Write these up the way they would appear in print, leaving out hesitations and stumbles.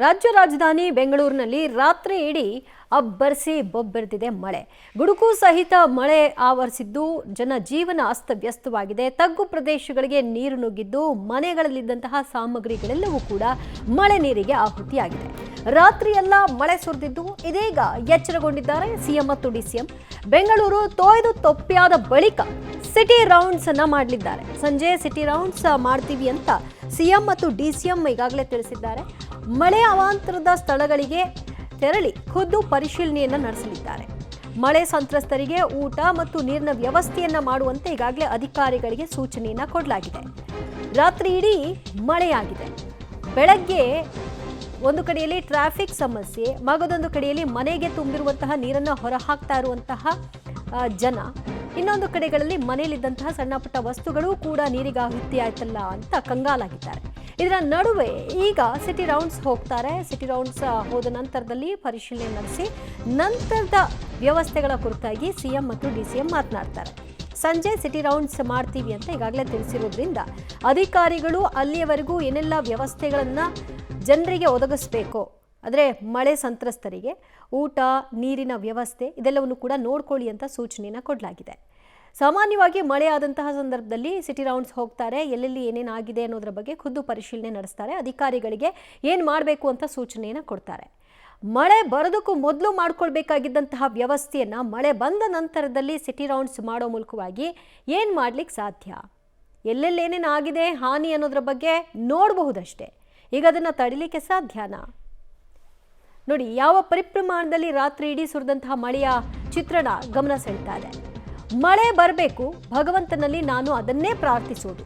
ರಾಜ್ಯ ರಾಜಧಾನಿ ಬೆಂಗಳೂರಿನಲ್ಲಿ ರಾತ್ರಿ ಇಡೀ ಅಬ್ಬರಿಸಿ ಬೊಬ್ಬೆರೆದಿದೆ ಮಳೆ. ಗುಡುಗು ಸಹಿತ ಮಳೆ ಆವರಿಸಿದ್ದು ಜನಜೀವನ ಅಸ್ತವ್ಯಸ್ತವಾಗಿದೆ. ತಗ್ಗು ಪ್ರದೇಶಗಳಿಗೆ ನೀರು ನುಗ್ಗಿದ್ದು ಮನೆಗಳಲ್ಲಿದ್ದಂತಹ ಸಾಮಗ್ರಿಗಳೆಲ್ಲವೂ ಕೂಡ ಮಳೆ ನೀರಿಗೆ ಆಹುತಿಯಾಗಿದೆ. ರಾತ್ರಿಯೆಲ್ಲ ಮಳೆ ಸುರಿದಿದ್ದು ಇದೀಗ ಎಚ್ಚರಗೊಂಡಿದ್ದಾರೆ ಸಿಎಂ ಮತ್ತು ಡಿಸಿಎಂ. ಬೆಂಗಳೂರು ತೊಯ್ದು ತೊಪ್ಪಿಯಾದ ಬಳಿಕ ಸಿಟಿ ರೌಂಡ್ಸ್ ಅನ್ನ ಮಾಡಲಿದ್ದಾರೆ. ಸಂಜೆ ಸಿಟಿ ರೌಂಡ್ಸ್ ಮಾಡ್ತೀವಿ ಅಂತ ಸಿಎಂ ಮತ್ತು ಡಿಸಿಎಂ ಈಗಾಗಲೇ ತಿಳಿಸಿದ್ದಾರೆ. ಮಳೆ ಅವಾಂತರದ ಸ್ಥಳಗಳಿಗೆ ತೆರಳಿ ಖುದ್ದು ಪರಿಶೀಲನೆಯನ್ನ ನಡೆಸಲಿದ್ದಾರೆ. ಮಳೆ ಸಂತ್ರಸ್ತರಿಗೆ ಊಟ ಮತ್ತು ನೀರಿನ ವ್ಯವಸ್ಥೆಯನ್ನ ಮಾಡುವಂತೆ ಈಗಾಗಲೇ ಅಧಿಕಾರಿಗಳಿಗೆ ಸೂಚನೆಯನ್ನ ಕೊಡಲಾಗಿದೆ. ರಾತ್ರಿ ಇಡೀ ಮಳೆಯಾಗಿದೆ. ಬೆಳಗ್ಗೆ ಒಂದು ಕಡೆಯಲ್ಲಿ ಟ್ರಾಫಿಕ್ ಸಮಸ್ಯೆ, ಮಗದೊಂದು ಕಡೆಯಲ್ಲಿ ಮನೆಗೆ ತುಂಬಿರುವಂತಹ ನೀರನ್ನು ಹೊರಹಾಕ್ತಾ ಇರುವಂತಹ ಜನ, ಇನ್ನೊಂದು ಕಡೆಗಳಲ್ಲಿ ಮನೆಯಲ್ಲಿದ್ದಂತಹ ಸಣ್ಣ ಪುಟ್ಟ ವಸ್ತುಗಳು ಕೂಡ ನೀರಿಗೆ ಆಹುತಿ ಆಯ್ತಲ್ಲ ಅಂತ ಕಂಗಾಲಾಗಿದ್ದಾರೆ. ಇದರ ನಡುವೆ ಈಗ ಸಿಟಿ ರೌಂಡ್ಸ್ ಹೋಗ್ತಾರೆ. ಸಿಟಿ ರೌಂಡ್ಸ್ ಹೋದ ನಂತರದಲ್ಲಿ ಪರಿಶೀಲನೆ ನಡೆಸಿ ನಂತರದ ವ್ಯವಸ್ಥೆಗಳ ಕುರಿತಾಗಿ ಸಿಎಂ ಮತ್ತು ಡಿಸಿಎಂ ಮಾತನಾಡ್ತಾರೆ. ಸಂಜೆ ಸಿಟಿ ರೌಂಡ್ಸ್ ಮಾಡ್ತೀವಿ ಅಂತ ಈಗಾಗಲೇ ತಿಳಿಸಿರೋದ್ರಿಂದ ಅಧಿಕಾರಿಗಳು ಅಲ್ಲಿಯವರೆಗೂ ಏನೆಲ್ಲ ವ್ಯವಸ್ಥೆಗಳನ್ನು ಜನರಿಗೆ ಒದಗಿಸಬೇಕು, ಅಂದರೆ ಮಳೆ ಸಂತ್ರಸ್ತರಿಗೆ ಊಟ ನೀರಿನ ವ್ಯವಸ್ಥೆ ಇದೆಲ್ಲವನ್ನು ಕೂಡ ನೋಡ್ಕೊಳ್ಳಿ ಅಂತ ಸೂಚನೆಯನ್ನು ಕೊಡಲಾಗಿದೆ. ಸಾಮಾನ್ಯವಾಗಿ ಮಳೆ ಆದಂತಹ ಸಂದರ್ಭದಲ್ಲಿ ಸಿಟಿ ರೌಂಡ್ಸ್ ಹೋಗ್ತಾರೆ. ಎಲ್ಲೆಲ್ಲಿ ಏನೇನಾಗಿದೆ ಅನ್ನೋದ್ರ ಬಗ್ಗೆ ಖುದ್ದು ಪರಿಶೀಲನೆ ನಡೆಸ್ತಾರೆ. ಅಧಿಕಾರಿಗಳಿಗೆ ಏನು ಮಾಡಬೇಕು ಅಂತ ಸೂಚನೆಯನ್ನು ಕೊಡ್ತಾರೆ. ಮಳೆ ಬರೋದಕ್ಕೂ ಮೊದಲು ಮಾಡ್ಕೊಳ್ಬೇಕಾಗಿದ್ದಂತಹ ವ್ಯವಸ್ಥೆಯನ್ನು ಮಳೆ ಬಂದ ನಂತರದಲ್ಲಿ ಸಿಟಿ ರೌಂಡ್ಸ್ ಮಾಡೋ ಮೂಲಕವಾಗಿ ಏನು ಮಾಡ್ಲಿಕ್ಕೆ ಸಾಧ್ಯ, ಎಲ್ಲೆಲ್ಲೇನೇನು ಆಗಿದೆ ಹಾನಿ ಅನ್ನೋದ್ರ ಬಗ್ಗೆ ನೋಡಬಹುದಷ್ಟೇ. ಈಗ ಅದನ್ನು ತಡಿಲಿಕ್ಕೆ ಸಾಧ್ಯನಾ? ನೋಡಿ, ಯಾವ ಪರಿಪ್ರಮಾಣದಲ್ಲಿ ರಾತ್ರಿ ಇಡೀ ಸುರಿದಂತಹ ಮಳೆಯ ಚಿತ್ರಣ ಗಮನ ಸೆಳ್ತಾ ಇದೆ. ಮಳೆ ಬರಬೇಕು, ಭಗವಂತನಲ್ಲಿ ನಾನು ಅದನ್ನೇ ಪ್ರಾರ್ಥಿಸೋದು.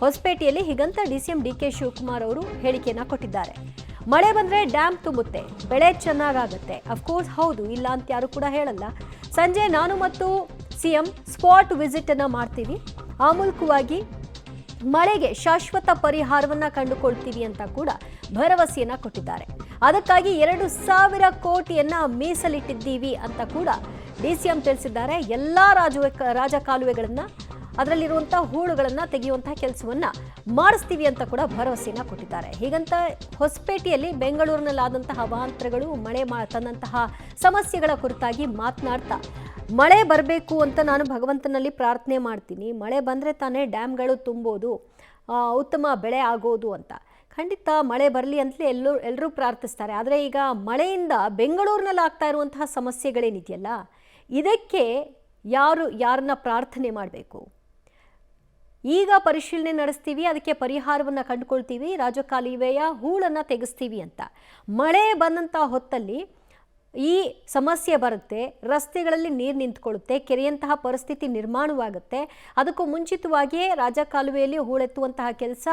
ಹೊಸಪೇಟೆಯಲ್ಲಿ ಹೀಗಂತ ಡಿಸಿಎಂ ಡಿಕೆ ಶಿವಕುಮಾರ್ ಅವರು ಹೇಳಿಕೆಯನ್ನು ಕೊಟ್ಟಿದ್ದಾರೆ. ಮಳೆ ಬಂದರೆ ಡ್ಯಾಮ್ ತುಂಬುತ್ತೆ, ಬೆಳೆ ಚೆನ್ನಾಗಾಗತ್ತೆ. ಅಫ್ಕೋರ್ಸ್ ಹೌದು, ಇಲ್ಲ ಅಂತ ಯಾರು ಕೂಡ ಹೇಳಲ್ಲ. ಸಂಜೆ ನಾನು ಮತ್ತು ಸಿಎಂ ಸ್ಪಾಟ್ ವಿಸಿಟ್ ಅನ್ನು ಮಾಡ್ತೀವಿ. ಆ ಮೂಲಕವಾಗಿ ಮಳೆಗೆ ಶಾಶ್ವತ ಪರಿಹಾರವನ್ನು ಕಂಡುಕೊಳ್ತೀವಿ ಅಂತ ಕೂಡ ಭರವಸೆಯನ್ನ ಕೊಟ್ಟಿದ್ದಾರೆ. ಅದಕ್ಕಾಗಿ 2,000 ಕೋಟಿಯನ್ನ ಮೀಸಲಿಟ್ಟಿದ್ದೀವಿ ಅಂತ ಕೂಡ ಡಿಸಿಎಂ ತಿಳಿಸಿದ್ದಾರೆ. ಎಲ್ಲ ರಾಜಕಾಲುವೆಗಳನ್ನು, ಅದರಲ್ಲಿರುವಂಥ ಹೂಳುಗಳನ್ನು ತೆಗೆಯುವಂತಹ ಕೆಲಸವನ್ನ ಮಾಡಿಸ್ತೀವಿ ಅಂತ ಕೂಡ ಭರವಸೆಯನ್ನ ಕೊಟ್ಟಿದ್ದಾರೆ. ಹೀಗಂತ ಹೊಸಪೇಟೆಯಲ್ಲಿ ಬೆಂಗಳೂರಿನಲ್ಲಾದಂತಹ ಅವಾಂತರಗಳು, ಮಳೆ ತಂದಂತಹ ಸಮಸ್ಯೆಗಳ ಕುರಿತಾಗಿ ಮಾತನಾಡ್ತಾ, ಮಳೆ ಬರಬೇಕು ಅಂತ ನಾನು ಭಗವಂತನಲ್ಲಿ ಪ್ರಾರ್ಥನೆ ಮಾಡ್ತೀನಿ. ಮಳೆ ಬಂದರೆ ತಾನೇ ಡ್ಯಾಮ್ಗಳು ತುಂಬೋದು, ಉತ್ತಮ ಬೆಳೆ ಆಗೋದು ಅಂತ. ಖಂಡಿತ ಮಳೆ ಬರಲಿ ಅಂತಲೇ ಎಲ್ಲರೂ ಪ್ರಾರ್ಥಿಸ್ತಾರೆ. ಆದರೆ ಈಗ ಮಳೆಯಿಂದ ಬೆಂಗಳೂರಿನಲ್ಲಿ ಆಗ್ತಾ ಇರುವಂತಹ ಸಮಸ್ಯೆಗಳೇನಿದೆಯಲ್ಲ, ಇದಕ್ಕೆ ಯಾರನ್ನ ಪ್ರಾರ್ಥನೆ ಮಾಡಬೇಕು? ಈಗ ಪರಿಶೀಲನೆ ನಡೆಸ್ತೀವಿ, ಅದಕ್ಕೆ ಪರಿಹಾರವನ್ನು ಕಂಡುಕೊಳ್ತೀವಿ, ರಾಜಕಾಲುವೆಯ ಹೂಳನ್ನು ತೆಗೆಸ್ತೀವಿ ಅಂತ. ಮಳೆ ಬಂದಂಥ ಹೊತ್ತಲ್ಲಿ ಈ ಸಮಸ್ಯೆ ಬರುತ್ತೆ, ರಸ್ತೆಗಳಲ್ಲಿ ನೀರು ನಿಂತ್ಕೊಳ್ಳುತ್ತೆ, ಕೆರೆಯಂತಹ ಪರಿಸ್ಥಿತಿ ನಿರ್ಮಾಣವಾಗುತ್ತೆ. ಅದಕ್ಕೂ ಮುಂಚಿತವಾಗಿಯೇ ರಾಜಕಾಲುವೆಯಲ್ಲಿ ಹೂಳೆತ್ತುವಂತಹ ಕೆಲಸ,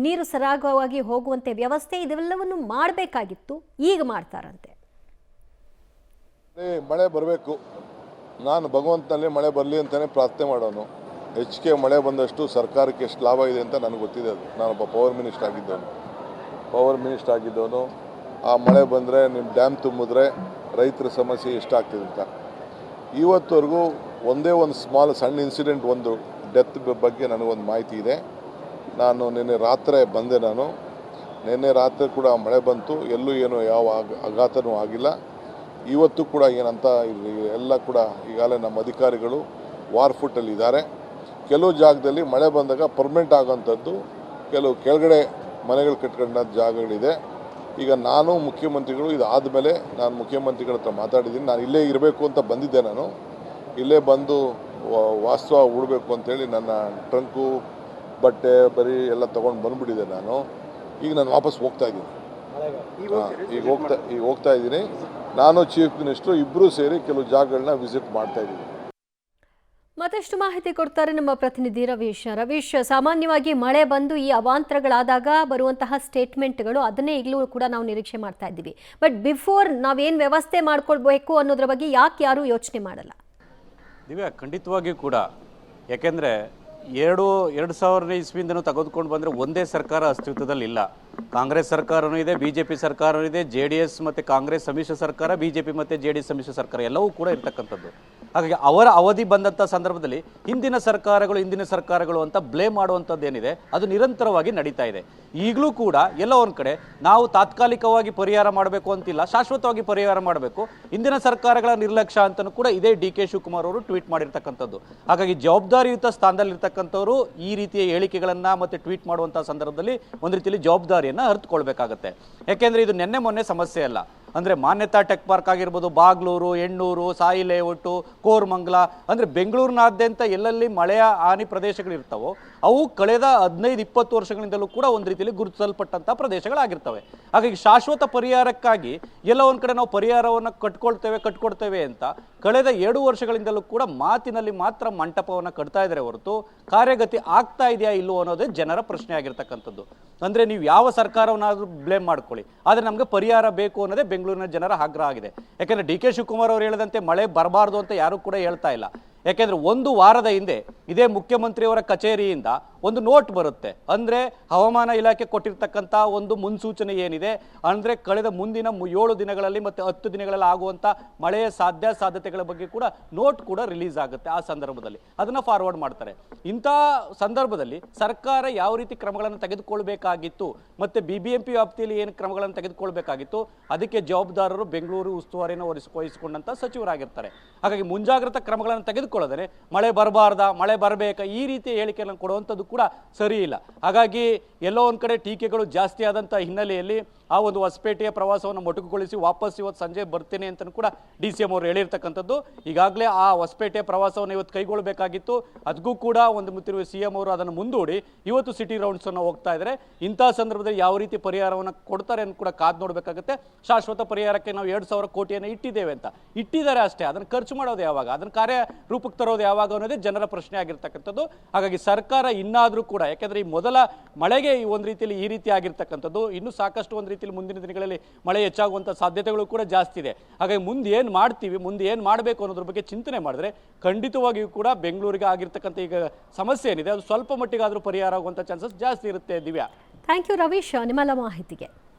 ನೀರು ಸರಾಗವಾಗಿ ಹೋಗುವಂತೆ ವ್ಯವಸ್ಥೆ, ಇದೆಲ್ಲವನ್ನು ಮಾಡಬೇಕಾಗಿತ್ತು. ಈಗ ಮಾಡ್ತಾರಂತೆ. ಮಳೆ ಬರಬೇಕು, ನಾನು ಭಗವಂತನಲ್ಲಿ ಮಳೆ ಬರಲಿ ಅಂತಲೇ ಪ್ರಾರ್ಥನೆ ಮಾಡೋನು. ಹೆಚ್ಚಿಗೆ ಮಳೆ ಬಂದಷ್ಟು ಸರ್ಕಾರಕ್ಕೆ ಎಷ್ಟು ಲಾಭ ಇದೆ ಅಂತ ನನಗೆ ಗೊತ್ತಿದೆ. ಅದು ನಾನೊಬ್ಬ ಪವರ್ ಮಿನಿಸ್ಟರ್ ಆಗಿದ್ದವನು. ಆ ಮಳೆ ಬಂದರೆ ನಿಮ್ಮ ಡ್ಯಾಮ್ ತುಂಬಿದ್ರೆ ರೈತರ ಸಮಸ್ಯೆ ಎಷ್ಟಾಗ್ತಿದೆ ಅಂತ. ಇವತ್ತವರೆಗೂ ಒಂದೇ ಒಂದು ಸಣ್ಣ ಇನ್ಸಿಡೆಂಟ್, ಒಂದು ಡೆತ್ ಬಗ್ಗೆ ನನಗೊಂದು ಮಾಹಿತಿ ಇದೆ. ನಾನು ನಿನ್ನೆ ರಾತ್ರಿ ಬಂದೆ. ನಿನ್ನೆ ರಾತ್ರಿ ಕೂಡ ಮಳೆ ಬಂತು, ಎಲ್ಲೂ ಏನು ಯಾವ ಆಘಾತನೂ ಆಗಿಲ್ಲ. ಇವತ್ತು ಕೂಡ ಏನಂತ ಎಲ್ಲ ಕೂಡ ಈಗಾಗಲೇ ನಮ್ಮ ಅಧಿಕಾರಿಗಳು ವಾರ್ ಫುಟ್ಟಲ್ಲಿ ಇದ್ದಾರೆ. ಕೆಲವು ಜಾಗದಲ್ಲಿ ಮಳೆ ಬಂದಾಗ ಪರ್ಮನೆಂಟ್ ಆಗೋಂಥದ್ದು, ಕೆಲವು ಕೆಳಗಡೆ ಮನೆಗಳು ಕಟ್ಕೊಂಡ ಜಾಗಗಳಿದೆ. ಈಗ ನಾನು ಮುಖ್ಯಮಂತ್ರಿಗಳು ಇದಾದ ಮೇಲೆ ನಾನು ಮುಖ್ಯಮಂತ್ರಿಗಳ ಹತ್ರ ಮಾತಾಡಿದ್ದೀನಿ. ನಾನು ಇಲ್ಲೇ ಇರಬೇಕು ಅಂತ ಬಂದಿದ್ದೆ. ನಾನು ಇಲ್ಲೇ ಬಂದು ವಾಸ್ತವ ಉಡಬೇಕು ಅಂತೇಳಿ ನನ್ನ ಟ್ರಂಕು, ಬಟ್ಟೆ ಬರೀ ಎಲ್ಲ ತೊಗೊಂಡು ಬಂದುಬಿಟ್ಟಿದ್ದೆ. ಈಗ ನಾನು ವಾಪಸ್ ಹೋಗ್ತಾ ಇದ್ದೀನಿ. ಈಗ ಹೋಗ್ತಾ ಇದ್ದೀನಿ. ನಾನು ಚೀಫ್ ಮಿನಿಸ್ಟ್ರು ಇಬ್ಬರೂ ಸೇರಿ ಕೆಲವು ಜಾಗಗಳನ್ನ ವಿಸಿಟ್ ಮಾಡ್ತಾ ಇದ್ದೀವಿ. ಮತ್ತಷ್ಟು ಮಾಹಿತಿ ಕೊಡ್ತಾರೆ ನಮ್ಮ ಪ್ರತಿನಿಧಿ ರವೀಶ್. ಸಾಮಾನ್ಯವಾಗಿ ಮಳೆ ಬಂದು ಈ ಅವಾಂತರಗಳಾದಾಗ ಬರುವಂತಹ ಸ್ಟೇಟ್ಮೆಂಟ್ಗಳು, ಅದನ್ನೇ ಈಗಲೂ ಕೂಡ ನಾವು ನಿರೀಕ್ಷೆ ಮಾಡ್ತಾ ಇದ್ದೀವಿ. ಬಟ್ ಬಿಫೋರ್ ನಾವೇನು ವ್ಯವಸ್ಥೆ ಮಾಡ್ಕೊಳ್ಬೇಕು ಅನ್ನೋದ್ರ ಬಗ್ಗೆ ಯಾರು ಯೋಚನೆ ಮಾಡಲ್ಲ? ದಿವ್ಯಾ, ಖಂಡಿತವಾಗಿಯೂ ಕೂಡ. ಯಾಕೆಂದರೆ 2000 ಇಸ್ವಿಯಿಂದನೂ ತೆಗೆದುಕೊಂಡು ಬಂದರೆ ಒಂದೇ ಸರ್ಕಾರ ಅಸ್ತಿತ್ವದಲ್ಲಿಲ್ಲ. ಕಾಂಗ್ರೆಸ್ ಸರ್ಕಾರವೂ ಇದೆ, BJP ಸರ್ಕಾರವೂ ಇದೆ, JDS ಮತ್ತು ಕಾಂಗ್ರೆಸ್ ಸಮ್ಮಿಶ್ರ ಸರ್ಕಾರ, BJP ಮತ್ತು JDS ಸಮ್ಮಿಶ್ರ ಸರ್ಕಾರ ಎಲ್ಲವೂ ಕೂಡ ಇರ್ತಕ್ಕಂಥದ್ದು. ಹಾಗಾಗಿ ಅವರ ಅವಧಿ ಬಂದಂಥ ಸಂದರ್ಭದಲ್ಲಿ ಹಿಂದಿನ ಸರ್ಕಾರಗಳು ಅಂತ ಬ್ಲೇಮ್ ಮಾಡುವಂಥದ್ದು ಏನಿದೆ ಅದು ನಿರಂತರವಾಗಿ ನಡೀತಾ ಇದೆ. ಈಗಲೂ ಕೂಡ ಎಲ್ಲ ಒಂದು ಕಡೆ ನಾವು ತಾತ್ಕಾಲಿಕವಾಗಿ ಪರಿಹಾರ ಮಾಡಬೇಕು ಅಂತಿಲ್ಲ, ಶಾಶ್ವತವಾಗಿ ಪರಿಹಾರ ಮಾಡಬೇಕು. ಹಿಂದಿನ ಸರ್ಕಾರಗಳ ನಿರ್ಲಕ್ಷ್ಯ ಅಂತಲೂ ಕೂಡ ಇದೇ DK ಶಿವಕುಮಾರ್ ಅವರು ಟ್ವೀಟ್ ಮಾಡಿರ್ತಕ್ಕಂಥದ್ದು. ಹಾಗಾಗಿ ಜವಾಬ್ದಾರಿಯುತ ಸ್ಥಾನದಲ್ಲಿರ್ತಕ್ಕಂಥವ್ರು ಈ ರೀತಿಯ ಹೇಳಿಕೆಗಳನ್ನು ಮತ್ತು ಟ್ವೀಟ್ ಮಾಡುವಂಥ ಸಂದರ್ಭದಲ್ಲಿ ಒಂದು ರೀತಿಯಲ್ಲಿ ಜವಾಬ್ದಾರಿಯನ್ನು ಅರಿತುಕೊಳ್ಬೇಕಾಗತ್ತೆ. ಯಾಕೆಂದರೆ ಇದು ನೆನ್ನೆ ಮೊನ್ನೆ ಸಮಸ್ಯೆ ಅಲ್ಲ. ಅಂದರೆ ಮಾನ್ಯತಾ ಟೆಕ್ ಪಾರ್ಕ್ ಆಗಿರ್ಬೋದು, ಬಾಗ್ಲೂರು, ಹೆಣ್ಣೂರು, ಸಾಯಿ ಲೇಔಟು, ಕೋರಮಂಗಲ, ಅಂದರೆ ಬೆಂಗಳೂರಿನಾದ್ಯಂತ ಎಲ್ಲೆಲ್ಲಿ ಮಳೆಯ ಹಾನಿ ಪ್ರದೇಶಗಳಿರ್ತಾವೋ ಅವು ಕಳೆದ 15-20 ವರ್ಷಗಳಿಂದಲೂ ಕೂಡ ಒಂದು ರೀತಿಯಲ್ಲಿ ಗುರುತಿಸಲ್ಪಟ್ಟಂಥ ಪ್ರದೇಶಗಳಾಗಿರ್ತವೆ. ಹಾಗಾಗಿ ಶಾಶ್ವತ ಪರಿಹಾರಕ್ಕಾಗಿ ಎಲ್ಲ ಒಂದು ಕಡೆ ನಾವು ಪರಿಹಾರವನ್ನು ಕಟ್ಕೊಡ್ತೇವೆ ಅಂತ ಕಳೆದ 2 ವರ್ಷಗಳಿಂದಲೂ ಕೂಡ ಮಾತಿನಲ್ಲಿ ಮಾತ್ರ ಮಂಟಪವನ್ನು ಕಟ್ತಾ ಇದ್ದಾರೆ ಹೊರತು ಕಾರ್ಯಗತಿ ಆಗ್ತಾ ಇದೆಯಾ ಇಲ್ಲವೋ ಅನ್ನೋದೇ ಜನರ ಪ್ರಶ್ನೆ ಆಗಿರ್ತಕ್ಕಂಥದ್ದು. ಅಂದರೆ ನೀವು ಯಾವ ಸರ್ಕಾರವನ್ನಾದರೂ ಬ್ಲೇಮ್ ಮಾಡ್ಕೊಳ್ಳಿ, ಆದರೆ ನಮಗೆ ಪರಿಹಾರ ಬೇಕು ಅನ್ನೋದೇ ಬೆಂಗಳೂರಿನ ಜನರ ಆಗ್ರಹ ಆಗಿದೆ. ಯಾಕೆಂದರೆ DK ಶಿವಕುಮಾರ್ ಅವರು ಹೇಳಿದಂತೆ ಮಳೆ ಬರಬಾರ್ದು ಅಂತ ಯಾರೂ ಕೂಡ ಹೇಳ್ತಾ ಇಲ್ಲ. ಯಾಕೆಂದರೆ 1 ವಾರದ ಹಿಂದೆ ಇದೇ ಮುಖ್ಯಮಂತ್ರಿಯವರ ಕಚೇರಿಯಿಂದ ಒಂದು ನೋಟ್ ಬರುತ್ತೆ. ಅಂದರೆ ಹವಾಮಾನ ಇಲಾಖೆ ಕೊಟ್ಟಿರ್ತಕ್ಕಂಥ ಒಂದು ಮುನ್ಸೂಚನೆ ಏನಿದೆ ಅಂದರೆ ಕಳೆದ ಮುಂದಿನ 7 ದಿನಗಳಲ್ಲಿ ಮತ್ತು 10 ದಿನಗಳಲ್ಲಿ ಆಗುವಂಥ ಮಳೆಯ ಸಾಧ್ಯತೆಗಳ ಬಗ್ಗೆ ಕೂಡ ನೋಟ್ ಕೂಡ ರಿಲೀಸ್ ಆಗುತ್ತೆ. ಆ ಸಂದರ್ಭದಲ್ಲಿ ಅದನ್ನು ಫಾರ್ವರ್ಡ್ ಮಾಡ್ತಾರೆ. ಇಂಥ ಸಂದರ್ಭದಲ್ಲಿ ಸರ್ಕಾರ ಯಾವ ರೀತಿ ಕ್ರಮಗಳನ್ನು ತೆಗೆದುಕೊಳ್ಬೇಕಾಗಿತ್ತು ಮತ್ತು BBMP ವ್ಯಾಪ್ತಿಯಲ್ಲಿ ಏನು ಕ್ರಮಗಳನ್ನು ತೆಗೆದುಕೊಳ್ಬೇಕಾಗಿತ್ತು ಅದಕ್ಕೆ ಜವಾಬ್ದಾರರು ಬೆಂಗಳೂರು ಉಸ್ತುವಾರಿಯನ್ನು ವಹಿಸಿಕೊಂಡಂಥ ಸಚಿವರಾಗಿರ್ತಾರೆ. ಹಾಗಾಗಿ ಮುಂಜಾಗ್ರತಾ ಕ್ರಮಗಳನ್ನು ತೆಗೆದುಕೊಳ್ಳೋದೇ ಮಳೆ ಬರಬಾರ್ದಾ, ಮಳೆ ಬರಬೇಕಾ, ಈ ರೀತಿಯ ಹೇಳಿಕೆಗಳನ್ನು ಕೊಡುವಂಥದ್ದು ಕೂಡ ಸರಿ ಇಲ್ಲ. ಹಾಗಾಗಿ ಎಲ್ಲೋ ಒಂದು ಕಡೆ ಟೀಕೆಗಳು ಜಾಸ್ತಿ ಆದಂಥ ಹಿನ್ನೆಲೆಯಲ್ಲಿ ಆ ಒಂದು ಹೊಸಪೇಟೆಯ ಪ್ರವಾಸವನ್ನು ಮೊಟಕುಗೊಳಿಸಿ ವಾಪಸ್ ಇವತ್ತು ಸಂಜೆ ಬರ್ತೀನಿ ಅಂತಲೂ ಕೂಡ DCM ಅವರು ಹೇಳಿರ್ತಕ್ಕಂಥದ್ದು. ಈಗಾಗಲೇ ಆ ಹೊಸಪೇಟೆಯ ಪ್ರವಾಸವನ್ನು ಇವತ್ತು ಕೈಗೊಳ್ಳಬೇಕಾಗಿತ್ತು. ಅದಕ್ಕೂ ಕೂಡ ಒಂದು ಮುತ್ತಿರುವ CM ಅವರು ಅದನ್ನು ಮುಂದೂಡಿ ಇವತ್ತು ಸಿಟಿ ರೌಂಡ್ಸನ್ನು ಹೋಗ್ತಾ ಇದ್ದಾರೆ. ಇಂಥ ಸಂದರ್ಭದಲ್ಲಿ ಯಾವ ರೀತಿ ಪರಿಹಾರವನ್ನು ಕೊಡ್ತಾರೆ ಅಂತ ಕೂಡ ಕಾದು ನೋಡಬೇಕಾಗುತ್ತೆ. ಶಾಶ್ವತ ಪರಿಹಾರಕ್ಕೆ ನಾವು 2,000 ಕೋಟಿಯನ್ನು ಇಟ್ಟಿದ್ದೇವೆ ಅಂತ ಇಟ್ಟಿದ್ದಾರೆ ಅಷ್ಟೇ. ಅದನ್ನು ಖರ್ಚು ಮಾಡೋದು ಯಾವಾಗ, ಅದನ್ನು ಕಾರ್ಯರೂಪಕ್ಕೆ ತರೋದು ಯಾವಾಗ ಅನ್ನೋದೇ ಜನರ ಪ್ರಶ್ನೆ ಆಗಿರ್ತಕ್ಕಂಥದ್ದು. ಹಾಗಾಗಿ ಸರ್ಕಾರ ಇನ್ನಾದರೂ ಕೂಡ, ಯಾಕೆಂದರೆ ಈ ಮೊದಲ ಮಳೆಗೆ ಒಂದು ರೀತಿಯಲ್ಲಿ ಈ ರೀತಿ ಆಗಿರ್ತಕ್ಕಂಥದ್ದು, ಇನ್ನೂ ಸಾಕಷ್ಟು ಒಂದು ರೀತಿಯಲ್ಲಿ ಮುಂದಿನ ದಿನಗಳಲ್ಲಿ ಮಳೆ ಹೆಚ್ಚಾಗುವಂಥ ಸಾಧ್ಯತೆಗಳು ಕೂಡ ಜಾಸ್ತಿ ಇದೆ. ಹಾಗಾಗಿ ಮುಂದೆ ಏನು ಮಾಡ್ತೀವಿ, ಮುಂದೆ ಏನು ಮಾಡಬೇಕು ಅನ್ನೋದ್ರ ಬಗ್ಗೆ ಚಿಂತನೆ ಮಾಡಿದ್ರೆ ಖಂಡಿತವಾಗಿಯೂ ಕೂಡ ಬೆಂಗಳೂರಿಗೆ ಆಗಿರ್ತಕ್ಕಂಥ ಈಗ ಸಮಸ್ಯೆ ಏನಿದೆ ಅದು ಸ್ವಲ್ಪ ಮಟ್ಟಿಗಾದರೂ ಪರಿಹಾರ ಆಗುವಂಥ ಚಾನ್ಸಸ್ ಜಾಸ್ತಿ ಇರುತ್ತೆ. ದಿವ್ಯಾ, ಥ್ಯಾಂಕ್ ಯು ರವೀಶ್ ನಿಮ್ಮೆಲ್ಲ ಮಾಹಿತಿಗೆ.